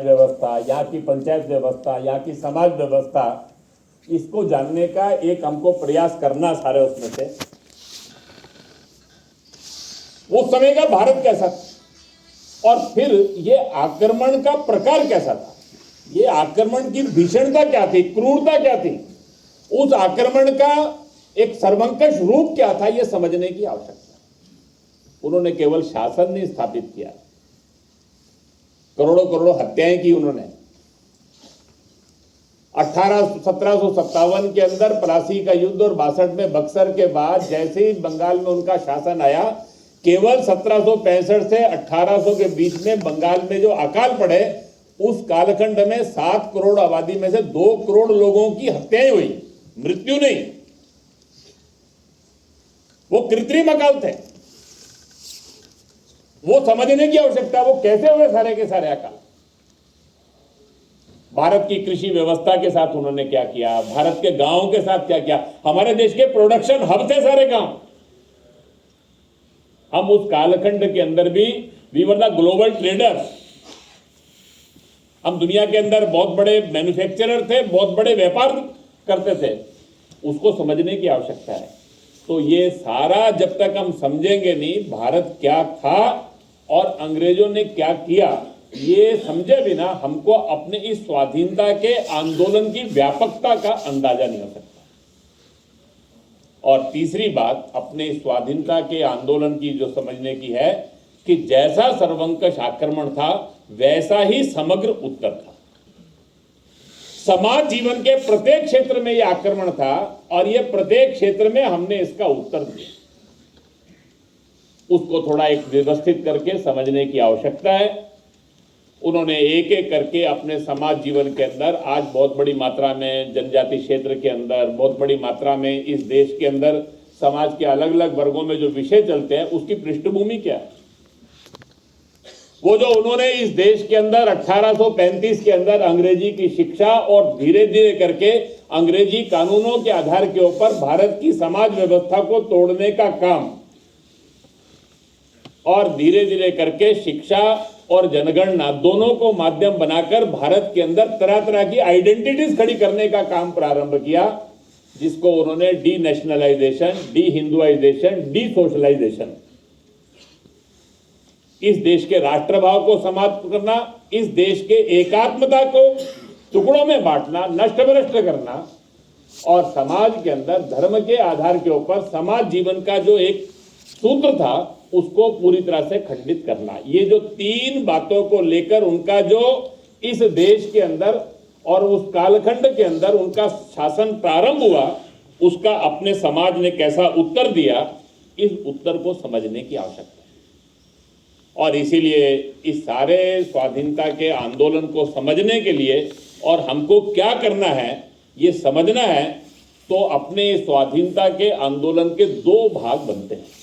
व्यवस्था, यहाँ की पंचायत व्यवस्था, यहाँ की समाज व्यवस्था, इसको जानने का एक हमको प्रयास करना सारे उसमें से उस समय का भारत कैसा था और फिर ये आक्रमण का प्रकार कैसा था, ये आक्रमण की भीषणता क्या थी, क्रूरता क्या थी, उस आक्रमण का एक सर्वंकष रूप क्या था, ये समझने की आवश्यकता। उन्होंने केवल शासन नहीं स्थापित किया, करोड़ों करोड़ों हत्याएं की उन्होंने। 1757 के अंदर प्लासी का युद्ध और 62 में बक्सर के बाद जैसे ही बंगाल में उनका शासन आया, केवल 1765 से 1800 के बीच में बंगाल में जो अकाल पड़े, उस कालखंड में 7 करोड़ आबादी में से 2 करोड़ लोगों की हत्याएं हुई, मृत्यु नहीं। वो कृत्रिम अकाल थे, वो समझने की आवश्यकता, वो कैसे हुए सारे के सारे अकाल। भारत की कृषि व्यवस्था के साथ उन्होंने क्या किया, भारत के गांवों के साथ क्या किया। हमारे देश के प्रोडक्शन हब थे सारे गांव। हम उस कालखंड के अंदर भी we were the global traders, हम दुनिया के अंदर बहुत बड़े मैन्युफैक्चरर थे, बहुत बड़े व्यापार करते थे। उसको समझने की आवश्यकता है। तो ये सारा जब तक हम समझेंगे नहीं भारत क्या था और अंग्रेजों ने क्या किया, ये समझे बिना हमको अपने इस स्वाधीनता के आंदोलन की व्यापकता का अंदाजा नहीं हो सकता। और तीसरी बात अपने स्वाधीनता के आंदोलन की जो समझने की है कि जैसा सर्वंकष आक्रमण था वैसा ही समग्र उत्तर था। समाज जीवन के प्रत्येक क्षेत्र में यह आक्रमण था और यह प्रत्येक क्षेत्र में हमने इसका उत्तर दिया। उसको थोड़ा एक व्यवस्थित करके समझने की आवश्यकता है। उन्होंने एक एक करके अपने समाज जीवन के अंदर आज बहुत बड़ी मात्रा में जनजाति क्षेत्र के अंदर, बहुत बड़ी मात्रा में इस देश के अंदर समाज के अलग अलग वर्गों में जो विषय चलते हैं उसकी पृष्ठभूमि क्या है। वो जो उन्होंने इस देश के अंदर 1835 के अंदर अंग्रेजी की शिक्षा और धीरे धीरे करके अंग्रेजी कानूनों के आधार के ऊपर भारत की समाज व्यवस्था को तोड़ने का काम और धीरे धीरे करके शिक्षा और जनगणना दोनों को माध्यम बनाकर भारत के अंदर तरह तरह की आइडेंटिटीज खड़ी करने का काम प्रारंभ किया, जिसको उन्होंने denationalisation, dehinduisation, desocialisation, इस देश के राष्ट्रभाव को समाप्त करना, इस देश के एकात्मता को टुकड़ों में बांटना, नष्ट भ्रष्ट करना और समाज के अंदर धर्म के आधार के ऊपर समाज जीवन का जो एक सूत्र था उसको पूरी तरह से खंडित करना। ये जो 3 बातों को लेकर उनका जो इस देश के अंदर और उस कालखंड के अंदर उनका शासन प्रारंभ हुआ, उसका अपने समाज ने कैसा उत्तर दिया, इस उत्तर को समझने की आवश्यकता है। और इसीलिए इस सारे स्वाधीनता के आंदोलन को समझने के लिए और हमको क्या करना है ये समझना है, तो अपने स्वाधीनता के आंदोलन के 2 भाग बनते हैं।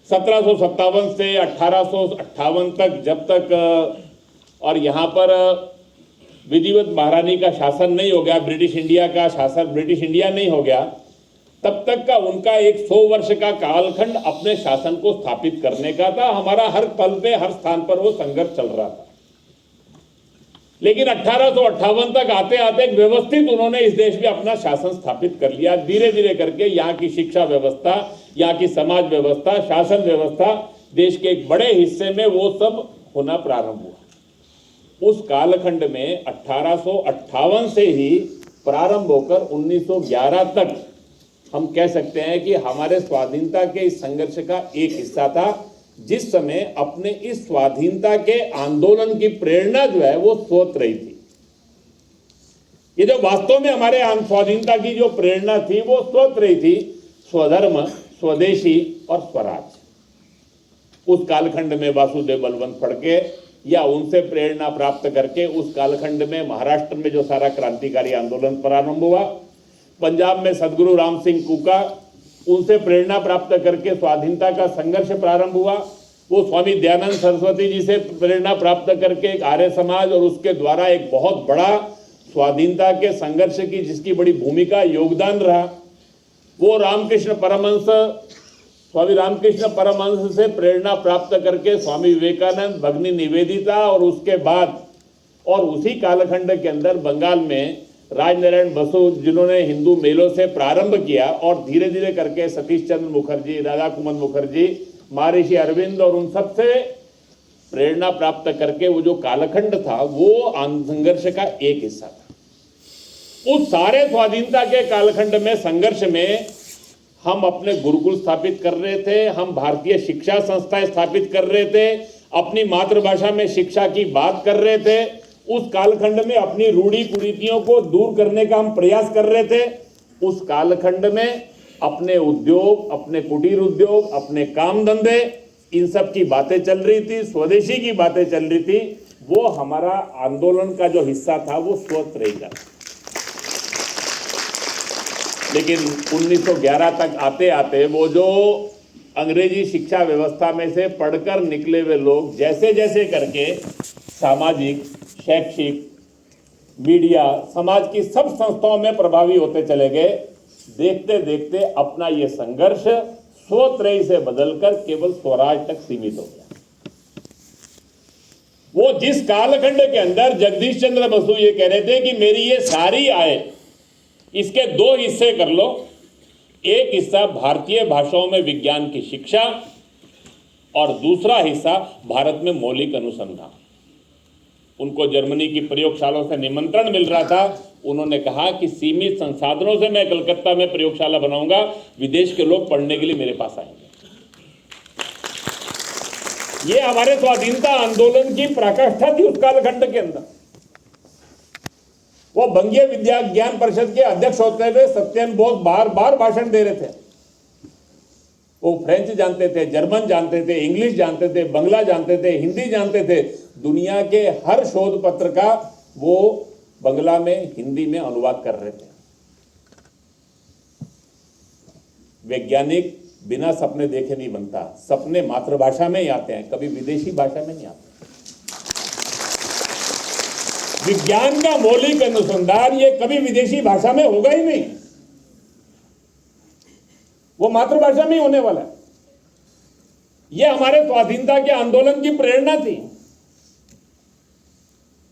1757 से 1858 तक जब तक और यहाँ पर विधिवत महारानी का शासन नहीं हो गया, ब्रिटिश इंडिया का शासन ब्रिटिश इंडिया नहीं हो गया, तब तक का उनका एक 100 वर्ष का कालखंड अपने शासन को स्थापित करने का था। हमारा हर पल पे हर स्थान पर वो संघर्ष चल रहा था। लेकिन 1858 तक आते आते एक व्यवस्थित उन्होंने इस देश में अपना शासन स्थापित कर लिया। धीरे धीरे करके यहाँ की शिक्षा व्यवस्था, यहाँ की समाज व्यवस्था, शासन व्यवस्था देश के एक बड़े हिस्से में वो सब होना प्रारंभ हुआ। उस कालखंड में 1858 से ही प्रारंभ होकर 1911 तक हम कह सकते हैं कि हमारे स्वाधीनता के इस संघर्ष का एक हिस्सा था, जिस समय अपने इस स्वाधीनता के आंदोलन की प्रेरणा जो है वो स्रोत रही थी। ये जो वास्तव में हमारे स्वाधीनता की जो प्रेरणा थी वो स्रोत रही थी स्वधर्म, स्वदेशी और स्वराज। उस कालखंड में वासुदेव बलवंत फड़के या उनसे प्रेरणा प्राप्त करके उस कालखंड में महाराष्ट्र में जो सारा क्रांतिकारी आंदोलन प्रारंभ हुआ, पंजाब में सदगुरु राम सिंह कूका, उनसे प्रेरणा प्राप्त करके स्वाधीनता का संघर्ष प्रारंभ हुआ। वो स्वामी दयानंद सरस्वती जी से प्रेरणा प्राप्त करके एक आर्य समाज और उसके द्वारा एक बहुत बड़ा स्वाधीनता के संघर्ष की जिसकी बड़ी भूमिका योगदान रहा, वो रामकृष्ण परमहंस, स्वामी रामकृष्ण परमहंस से प्रेरणा प्राप्त करके स्वामी विवेकानंद, भगिनी निवेदिता और उसके बाद और उसी कालखंड के अंदर बंगाल में राजनारायण बसु, जिन्होंने हिंदू मेलों से प्रारंभ किया और धीरे धीरे करके सतीश चंद्र मुखर्जी, राधा कुमन मुखर्जी, महर्षि अरविंद और उन सबसे प्रेरणा प्राप्त करके वो जो कालखंड था वो संघर्ष का एक हिस्सा था। उस सारे स्वाधीनता के कालखंड में संघर्ष में हम अपने गुरुकुल स्थापित कर रहे थे, हम भारतीय शिक्षा संस्थाएं स्थापित कर रहे थे, अपनी मातृभाषा में शिक्षा की बात कर रहे थे, उस कालखंड में अपनी रूढ़ी कुरीतियों को दूर करने का हम प्रयास कर रहे थे। उस कालखंड में अपने उद्योग, अपने कुटीर उद्योग, अपने काम धंधे, इन सब की बातें चल रही थी, स्वदेशी की बातें चल रही थी। वो हमारा आंदोलन का जो हिस्सा था वो स्वतंत्र का। लेकिन 1911 तक आते आते वो जो अंग्रेजी शिक्षा व्यवस्था में से पढ़कर निकले हुए लोग जैसे जैसे करके सामाजिक, शैक्षिक, मीडिया, समाज की सब संस्थाओं में प्रभावी होते चले गए, देखते देखते अपना ये संघर्ष स्वत्रयी से बदलकर केवल स्वराज तक सीमित हो गया। वो जिस कालखंड के अंदर जगदीश चंद्र बसु ये कह रहे थे कि मेरी ये सारी आय, इसके दो हिस्से कर लो, एक हिस्सा भारतीय भाषाओं में विज्ञान की शिक्षा और दूसरा हिस्सा भारत में मौलिक अनुसंधान। उनको जर्मनी की प्रयोगशालाओं से निमंत्रण मिल रहा था। उन्होंने कहा कि सीमित संसाधनों से मैं कलकत्ता में प्रयोगशाला बनाऊंगा, विदेश के लोग पढ़ने के लिए मेरे पास आएंगे। ये हमारे स्वाधीनता आंदोलन की पराकाष्ठा थी उस कालखंड के अंदर। वो बंगीय विद्या ज्ञान परिषद के अध्यक्ष होते हुए सत्येंद्र बोस बार बार भाषण दे रहे थे। वो फ्रेंच जानते थे, जर्मन जानते थे, इंग्लिश जानते थे, बंगला जानते थे, हिंदी जानते थे। दुनिया के हर शोध पत्र का वो बंगला में, हिंदी में अनुवाद कर रहे थे। वैज्ञानिक बिना सपने देखे नहीं बनता, सपने मातृभाषा में ही आते हैं, कभी विदेशी भाषा में नहीं आते। विज्ञान का मौलिक अनुसंधान ये कभी विदेशी भाषा में होगा ही नहीं, वो मातृभाषा में ही होने वाला है। ये हमारे स्वाधीनता के आंदोलन की प्रेरणा थी।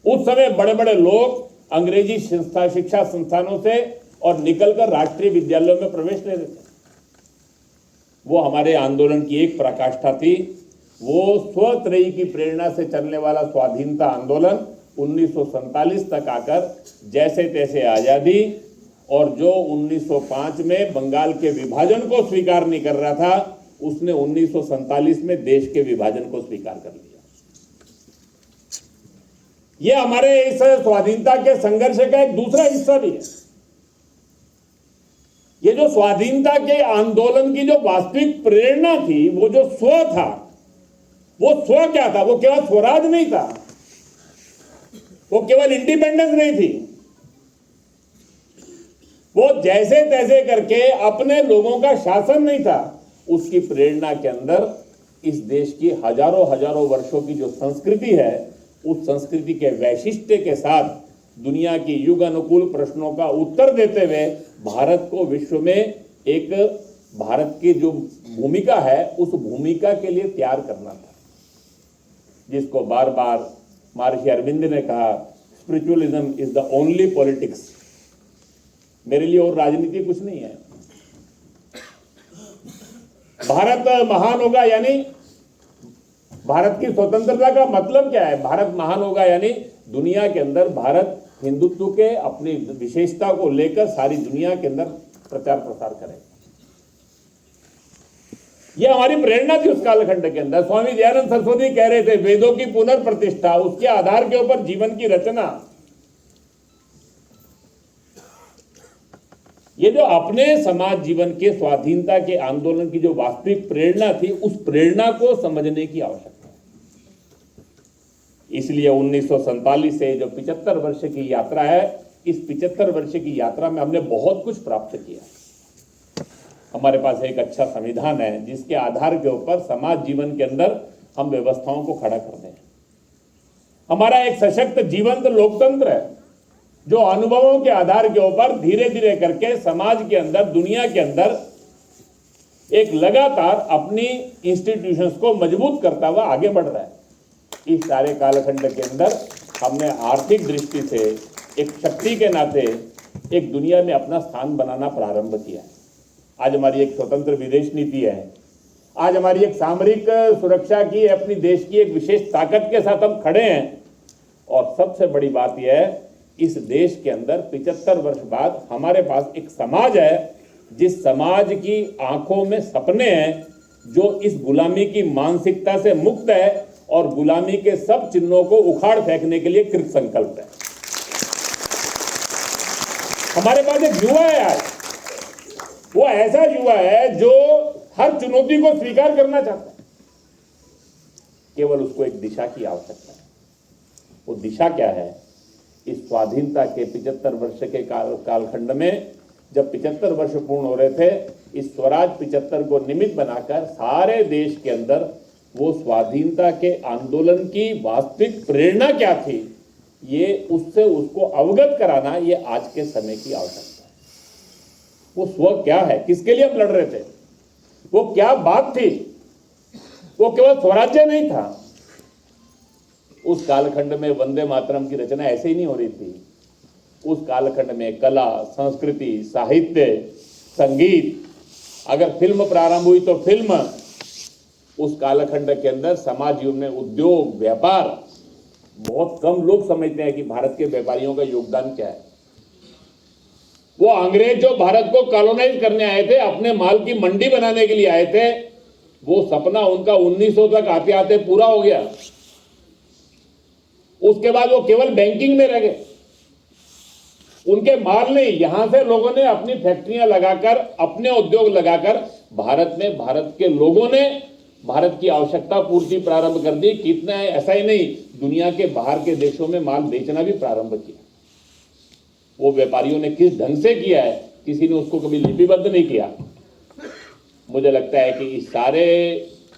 उस समय बड़े बड़े लोग अंग्रेजी शिक्षा संस्थानों से और निकलकर राष्ट्रीय विद्यालयों में प्रवेश ले रहे थे। वो हमारे आंदोलन की एक पराकाष्ठा थी। वो स्वत्रयी की प्रेरणा से चलने वाला स्वाधीनता आंदोलन 1947 तक आकर जैसे तैसे आजादी, और जो 1905 में बंगाल के विभाजन को स्वीकार नहीं कर रहा था, उसने 1947 में देश के विभाजन को स्वीकार कर लिया। यह हमारे इस स्वाधीनता के संघर्ष का एक दूसरा हिस्सा भी है। ये जो स्वाधीनता के आंदोलन की जो वास्तविक प्रेरणा थी, वो जो स्व था, वो स्व क्या था? वो केवल स्वराज नहीं था, वो केवल इंडिपेंडेंस नहीं थी, वो जैसे तैसे करके अपने लोगों का शासन नहीं था। उसकी प्रेरणा के अंदर इस देश की हजारों हजारों वर्षों की जो संस्कृति है, उस संस्कृति के वैशिष्ट्य के साथ दुनिया की युग अनुकूल प्रश्नों का उत्तर देते हुए भारत को विश्व में एक, भारत की जो भूमिका है उस भूमिका के लिए तैयार करना था, जिसको बार बार महर्षि अरविंद ने कहा, spiritualism is the only politics. मेरे लिए और राजनीति कुछ नहीं है। भारत महान होगा यानी भारत की स्वतंत्रता का मतलब क्या है? भारत महान होगा यानी दुनिया के अंदर भारत हिंदुत्व के अपनी विशेषता को लेकर सारी दुनिया के अंदर प्रचार प्रसार करेगा। यह हमारी प्रेरणा थी उस कालखंड के अंदर। स्वामी दयानंद सरस्वती कह रहे थे, वेदों की पुनर्प्रतिष्ठा, उसके आधार के ऊपर जीवन की रचना। ये जो अपने समाज जीवन के स्वाधीनता के आंदोलन की जो वास्तविक प्रेरणा थी, उस प्रेरणा को समझने की आवश्यकता है। इसलिए 1947 से जो 75 वर्ष की यात्रा है, इस 75 वर्ष की यात्रा में हमने बहुत कुछ प्राप्त किया। हमारे पास एक अच्छा संविधान है, जिसके आधार के ऊपर समाज जीवन के अंदर हम व्यवस्थाओं को खड़ा करते हैं। हमारा एक सशक्त जीवंत लोकतंत्र है, जो अनुभवों के आधार के ऊपर धीरे धीरे करके समाज के अंदर, दुनिया के अंदर एक लगातार अपनी इंस्टीट्यूशंस को मजबूत करता हुआ आगे बढ़ रहा है। इस सारे कालखंड के अंदर हमने आर्थिक दृष्टि से एक शक्ति के नाते एक दुनिया में अपना स्थान बनाना प्रारंभ किया है। आज हमारी एक स्वतंत्र विदेश नीति है, आज हमारी एक सामरिक सुरक्षा की अपनी देश की एक विशेष ताकत के साथ हम खड़े हैं। और सबसे बड़ी बात यह है, इस देश के अंदर 75 वर्ष बाद हमारे पास एक समाज है जिस समाज की आंखों में सपने हैं, जो इस गुलामी की मानसिकता से मुक्त है और गुलामी के सब चिन्हों को उखाड़ फेंकने के लिए कृत संकल्प है। हमारे पास एक युवा है आज, वो ऐसा युवा है जो हर चुनौती को स्वीकार करना चाहता है, केवल उसको एक दिशा की आवश्यकता है। वो दिशा क्या है? इस स्वाधीनता के 75 वर्ष के कालखंड में जब 75 वर्ष पूर्ण हो रहे थे, इस स्वराज 75 को निमित्त बनाकर सारे देश के अंदर वो स्वाधीनता के आंदोलन की वास्तविक प्रेरणा क्या थी, ये उससे उसको अवगत कराना, ये आज के समय की आवश्यकता है। वो स्व क्या है, किसके लिए हम लड़ रहे थे, वो क्या बात थी? वो केवल स्वराज्य नहीं था। उस कालखंड में वंदे मातरम की रचना ऐसे ही नहीं हो रही थी। उस कालखंड में कला, संस्कृति, साहित्य, संगीत, अगर फिल्म प्रारंभ हुई तो फिल्म, उस कालखंड के अंदर समाज युग में उद्योग, व्यापार, बहुत कम लोग समझते हैं कि भारत के व्यापारियों का योगदान क्या है। वो अंग्रेज जो भारत को कॉलोनाइज करने आए थे, अपने माल की मंडी बनाने के लिए आए थे, वो सपना उनका 1900 तक आते आते पूरा हो गया। उसके बाद वो केवल बैंकिंग में रह गए। उनके माल नहीं, यहां से लोगों ने अपनी फैक्ट्रियां लगाकर, अपने उद्योग लगाकर भारत में भारत के लोगों ने भारत की आवश्यकता पूर्ति प्रारंभ कर दी। कितना है, ऐसा ही नहीं, दुनिया के बाहर के देशों में माल बेचना भी प्रारंभ किया। वो व्यापारियों ने किस ढंग से किया है, किसी ने उसको कभी लिपिबद्ध नहीं किया। मुझे लगता है कि इस सारे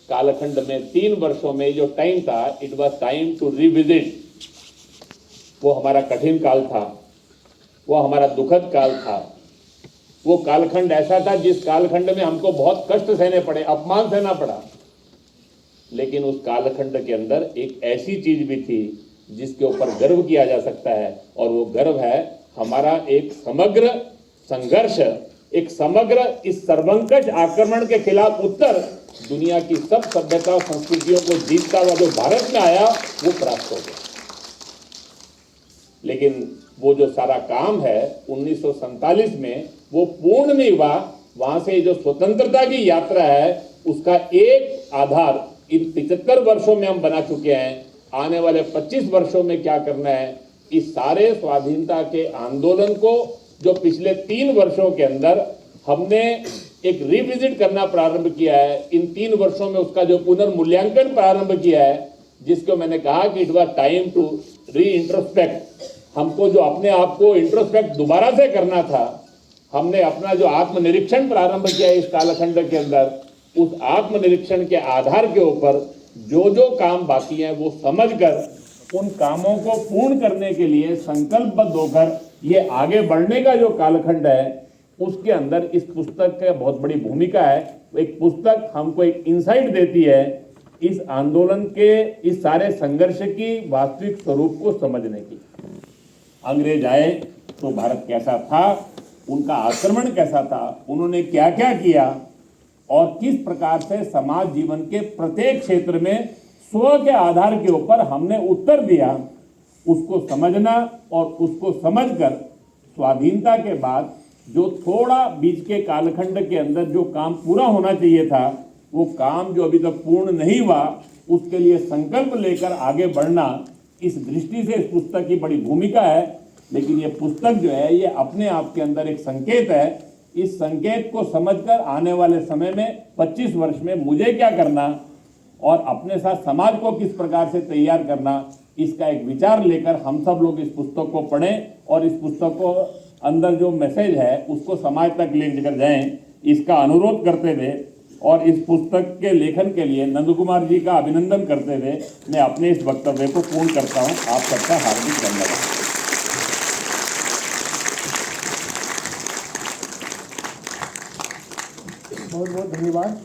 कालखंड में 3 वर्षों में जो टाइम था, it was time to revisit. वो हमारा कठिन काल था, वो हमारा दुखद काल था। वो कालखंड ऐसा था जिस कालखंड में हमको बहुत कष्ट सहने पड़े, अपमान सहना पड़ा। लेकिन उस कालखंड के अंदर एक ऐसी चीज भी थी जिसके ऊपर गर्व किया जा सकता है, और वो गर्व है हमारा एक समग्र संघर्ष, एक समग्र इस सर्वंकष आक्रमण के खिलाफ उत्तर दुनिया की सब सभ्यता और संस्कृतियों को जीतता हुआ जो भारत में आया, वो प्राप्त हो गया। लेकिन वो जो सारा काम है 1947 में वो पूर्ण नहीं हुआ। वहां से जो स्वतंत्रता की यात्रा है, उसका एक आधार इन 75 वर्षों में हम बना चुके हैं। आने वाले 25 वर्षों में क्या करना है, इस सारे स्वाधीनता के आंदोलन को जो पिछले 3 वर्षों के अंदर हमने एक रिविजिट करना प्रारंभ किया है, इन 3 वर्षों में उसका जो पुनर्मूल्यांकन प्रारंभ किया है, जिसको मैंने कहा कि it was time to reintrospect. हमको जो अपने आप को इंट्रोस्पेक्ट दोबारा से करना था, हमने अपना जो आत्मनिरीक्षण प्रारंभ किया इस कालखंड के अंदर, उस आत्मनिरीक्षण के आधार के ऊपर जो जो काम बाकी हैं वो समझकर उन कामों को पूर्ण करने के लिए संकल्पबद्ध होकर ये आगे बढ़ने का जो कालखंड है, उसके अंदर इस पुस्तक का बहुत बड़ी भूमिका है। एक पुस्तक हमको एक इंसाइट देती है इस आंदोलन के, इस सारे संघर्ष की वास्तविक स्वरूप को समझने की। अंग्रेज आए तो भारत कैसा था, उनका आक्रमण कैसा था, उन्होंने क्या क्या किया, और किस प्रकार से समाज जीवन के प्रत्येक क्षेत्र में स्व के आधार के ऊपर हमने उत्तर दिया, उसको समझना और उसको समझकर स्वाधीनता के बाद जो थोड़ा बीच के कालखंड के अंदर जो काम पूरा होना चाहिए था, वो काम जो अभी तक पूर्ण नहीं हुआ, उसके लिए संकल्प लेकर आगे बढ़ना, इस दृष्टि से इस पुस्तक की बड़ी भूमिका है। लेकिन ये पुस्तक जो है, ये अपने आप के अंदर एक संकेत है। इस संकेत को समझकर आने वाले समय में 25 वर्ष में मुझे क्या करना और अपने साथ समाज को किस प्रकार से तैयार करना, इसका एक विचार लेकर हम सब लोग इस पुस्तक को पढ़ें और इस पुस्तक को अंदर जो मैसेज है उसको समाज तक लेकर जाएं, इसका अनुरोध करते हुए और इस पुस्तक के लेखन के लिए नंद कुमार जी का अभिनंदन करते हुए मैं अपने इस वक्तव्य को पूर्ण करता हूं। आप सबका हार्दिक धन्यवाद। बहुत बहुत धन्यवाद।